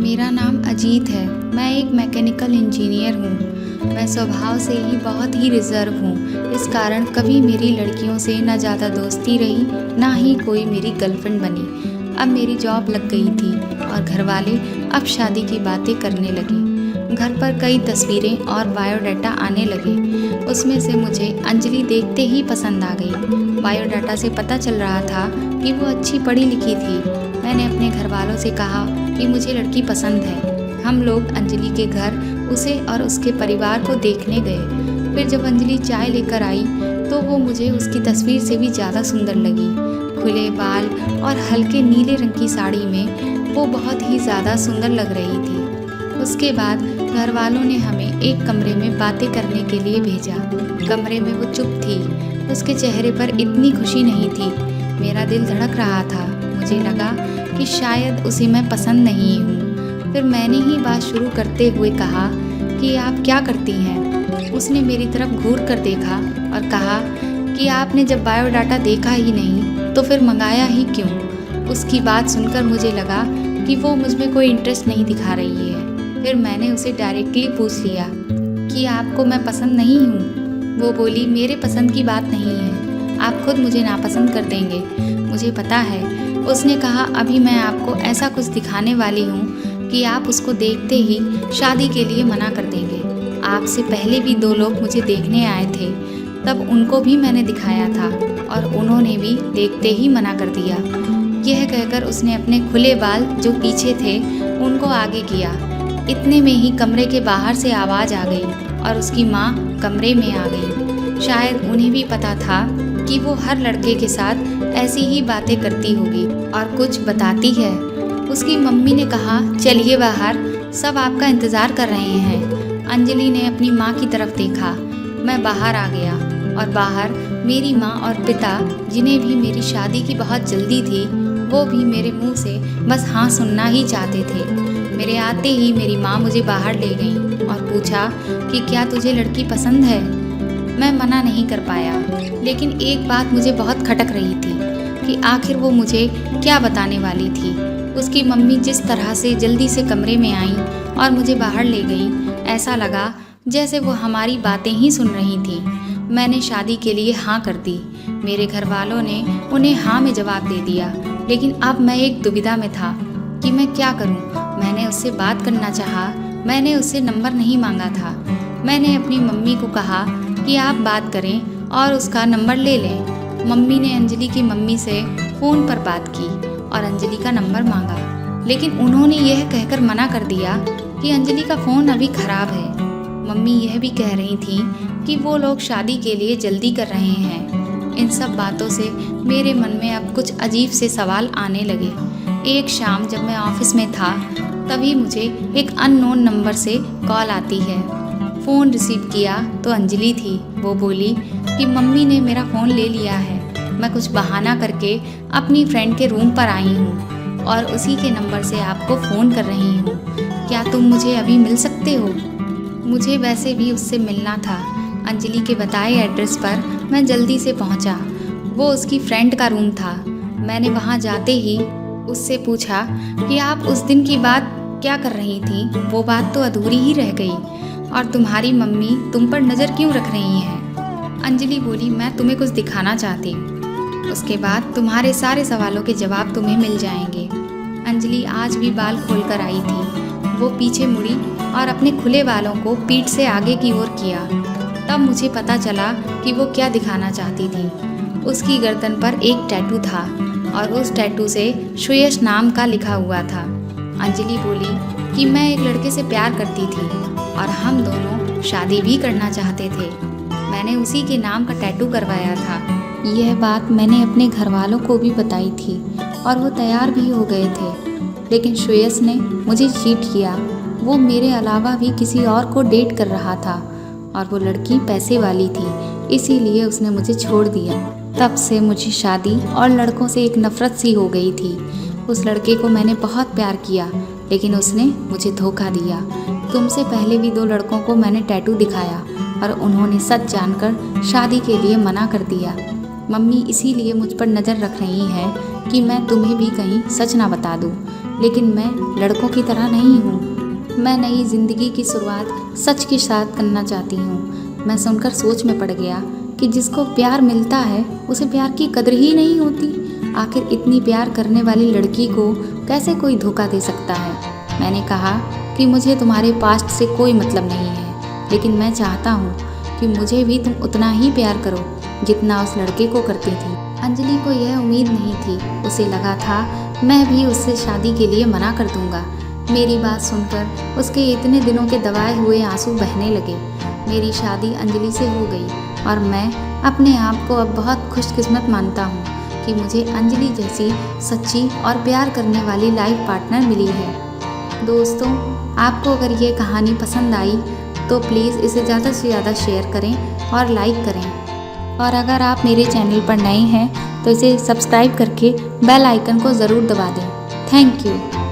मेरा नाम अजीत है। मैं एक मैकेनिकल इंजीनियर हूँ। मैं स्वभाव से ही बहुत ही रिज़र्व हूँ। इस कारण कभी मेरी लड़कियों से ना ज़्यादा दोस्ती रही, ना ही कोई मेरी गर्लफ्रेंड बनी। अब मेरी जॉब लग गई थी और घर वाले अब शादी की बातें करने लगे। घर पर कई तस्वीरें और बायोडाटा आने लगे। उसमें से मुझे अंजलि देखते ही पसंद आ गई। बायोडाटा से पता चल रहा था कि वो अच्छी पढ़ी लिखी थी। मैंने अपने घर वालों से कहा कि मुझे लड़की पसंद है। हम लोग अंजलि के घर उसे और उसके परिवार को देखने गए। फिर जब अंजलि चाय लेकर आई तो वो मुझे उसकी तस्वीर से भी ज़्यादा सुंदर लगी। खुले बाल और हल्के नीले रंग की साड़ी में वो बहुत ही ज़्यादा सुंदर लग रही थी। उसके बाद घर वालों ने हमें एक कमरे में बातें करने के लिए भेजा। कमरे में वो चुप थी। उसके चेहरे पर इतनी खुशी नहीं थी। मेरा दिल धड़क रहा था। मुझे लगा कि शायद उसे मैं पसंद नहीं हूँ। फिर मैंने ही बात शुरू करते हुए कहा कि आप क्या करती हैं? उसने मेरी तरफ घूर कर देखा और कहा कि आपने जब बायोडाटा देखा ही नहीं तो फिर मंगाया ही क्यों? उसकी बात सुनकर मुझे लगा कि वो मुझमें कोई इंटरेस्ट नहीं दिखा रही है। फिर मैंने उसे डायरेक्टली पूछ लिया कि आपको मैं पसंद नहीं हूँ? वो बोली, मेरे पसंद की बात नहीं है, आप खुद मुझे नापसंद कर देंगे, मुझे पता है। उसने कहा, अभी मैं आपको ऐसा कुछ दिखाने वाली हूँ कि आप उसको देखते ही शादी के लिए मना कर देंगे। आपसे पहले भी 2 लोग मुझे देखने आए थे, तब उनको भी मैंने दिखाया था और उन्होंने भी देखते ही मना कर दिया। यह कहकर उसने अपने खुले बाल जो पीछे थे उनको आगे किया। इतने में ही कमरे के बाहर से आवाज़ आ गई और उसकी माँ कमरे में आ गई। शायद उन्हें भी पता था कि वो हर लड़के के साथ ऐसी ही बातें करती होगी और कुछ बताती है। उसकी मम्मी ने कहा, चलिए बाहर, सब आपका इंतज़ार कर रहे हैं। अंजलि ने अपनी माँ की तरफ देखा। मैं बाहर आ गया और बाहर मेरी माँ और पिता, जिन्हें भी मेरी शादी की बहुत जल्दी थी, वो भी मेरे मुँह से बस हाँ सुनना ही चाहते थे। मेरे आते ही मेरी माँ मुझे बाहर ले गई और पूछा कि क्या तुझे लड़की पसंद है? मैं मना नहीं कर पाया, लेकिन एक बात मुझे बहुत खटक रही थी कि आखिर वो मुझे क्या बताने वाली थी। उसकी मम्मी जिस तरह से जल्दी से कमरे में आई और मुझे बाहर ले गई, ऐसा लगा जैसे वो हमारी बातें ही सुन रही थी। मैंने शादी के लिए हाँ कर दी। मेरे घर वालों ने उन्हें हाँ में जवाब दे दिया, लेकिन अब मैं एक दुविधा में था कि मैं क्या करूं। मैंने उससे बात करना चाहा, मैंने उससे नंबर नहीं मांगा था। मैंने अपनी मम्मी को कहा कि आप बात करें और उसका नंबर ले लें। मम्मी ने अंजलि की मम्मी से फ़ोन पर बात की और अंजलि का नंबर मांगा, लेकिन उन्होंने यह कहकर मना कर दिया कि अंजलि का फ़ोन अभी ख़राब है। मम्मी यह भी कह रही थी कि वो लोग शादी के लिए जल्दी कर रहे हैं। इन सब बातों से मेरे मन में अब कुछ अजीब से सवाल आने लगे। एक शाम जब मैं ऑफिस में था, तभी मुझे एक अननोन नंबर से कॉल आती है। फ़ोन रिसीव किया तो अंजलि थी। वो बोली कि मम्मी ने मेरा फ़ोन ले लिया है। मैं कुछ बहाना करके अपनी फ्रेंड के रूम पर आई हूँ और उसी के नंबर से आपको फ़ोन कर रही हूँ। क्या तुम मुझे अभी मिल सकते हो? मुझे वैसे भी उससे मिलना था। अंजलि के बताए एड्रेस पर मैं जल्दी से पहुँचा। वो उसकी फ्रेंड का रूम था। मैंने वहाँ जाते ही उससे पूछा कि आप उस दिन की बात क्या कर रही थी? वो बात तो अधूरी ही रह गई और तुम्हारी मम्मी तुम पर नज़र क्यों रख रही हैं? अंजलि बोली, मैं तुम्हें कुछ दिखाना चाहती हूँ, उसके बाद तुम्हारे सारे सवालों के जवाब तुम्हें मिल जाएंगे। अंजलि आज भी बाल खोल कर आई थी। वो पीछे मुड़ी और अपने खुले बालों को पीठ से आगे की ओर किया। तब मुझे पता चला कि वो क्या दिखाना चाहती थी। उसकी गर्दन पर एक टैटू था और उस टैटू से श्रेयस नाम का लिखा हुआ था। अंजलि बोली कि मैं एक लड़के से प्यार करती थी और हम दोनों शादी भी करना चाहते थे। मैंने उसी के नाम का टैटू करवाया था। यह बात मैंने अपने घर वालों को भी बताई थी और वो तैयार भी हो गए थे, लेकिन श्रेयस ने मुझे चीट किया। वो मेरे अलावा भी किसी और को डेट कर रहा था और वो लड़की पैसे वाली थी, इसीलिए उसने मुझे छोड़ दिया। तब से मुझे शादी और लड़कों से एक नफ़रत सी हो गई थी। उस लड़के को मैंने बहुत प्यार किया, लेकिन उसने मुझे धोखा दिया। तुमसे पहले भी 2 लड़कों को मैंने टैटू दिखाया और उन्होंने सच जानकर शादी के लिए मना कर दिया। मम्मी इसीलिए मुझ पर नज़र रख रही हैं कि मैं तुम्हें भी कहीं सच ना बता दूँ। लेकिन मैं लड़कों की तरह नहीं हूँ। मैं नई ज़िंदगी की शुरुआत सच के साथ करना चाहती हूँ। मैं सुनकर सोच में पड़ गया कि जिसको प्यार मिलता है उसे प्यार की कदर ही नहीं होती। आखिर इतनी प्यार करने वाली लड़की को कैसे कोई धोखा दे सकता है। मैंने कहा कि मुझे तुम्हारे पास्ट से कोई मतलब नहीं है, लेकिन मैं चाहता हूँ कि मुझे भी तुम उतना ही प्यार करो जितना उस लड़के को करती थी। अंजलि को यह उम्मीद नहीं थी। उसे लगा था मैं भी उससे शादी के लिए मना कर दूंगा। मेरी बात सुनकर उसके इतने दिनों के दबाए हुए आंसू बहने लगे। मेरी शादी अंजलि से हो गई और मैं अपने आप को अब बहुत खुशकिस्मत मानता हूँ कि मुझे अंजलि जैसी सच्ची और प्यार करने वाली लाइफ पार्टनर मिली है। दोस्तों, आपको अगर ये कहानी पसंद आई तो प्लीज़ इसे ज़्यादा से ज़्यादा शेयर करें और लाइक करें। और अगर आप मेरे चैनल पर नए हैं तो इसे सब्सक्राइब करके बेल आइकन को ज़रूर दबा दें। Thank you.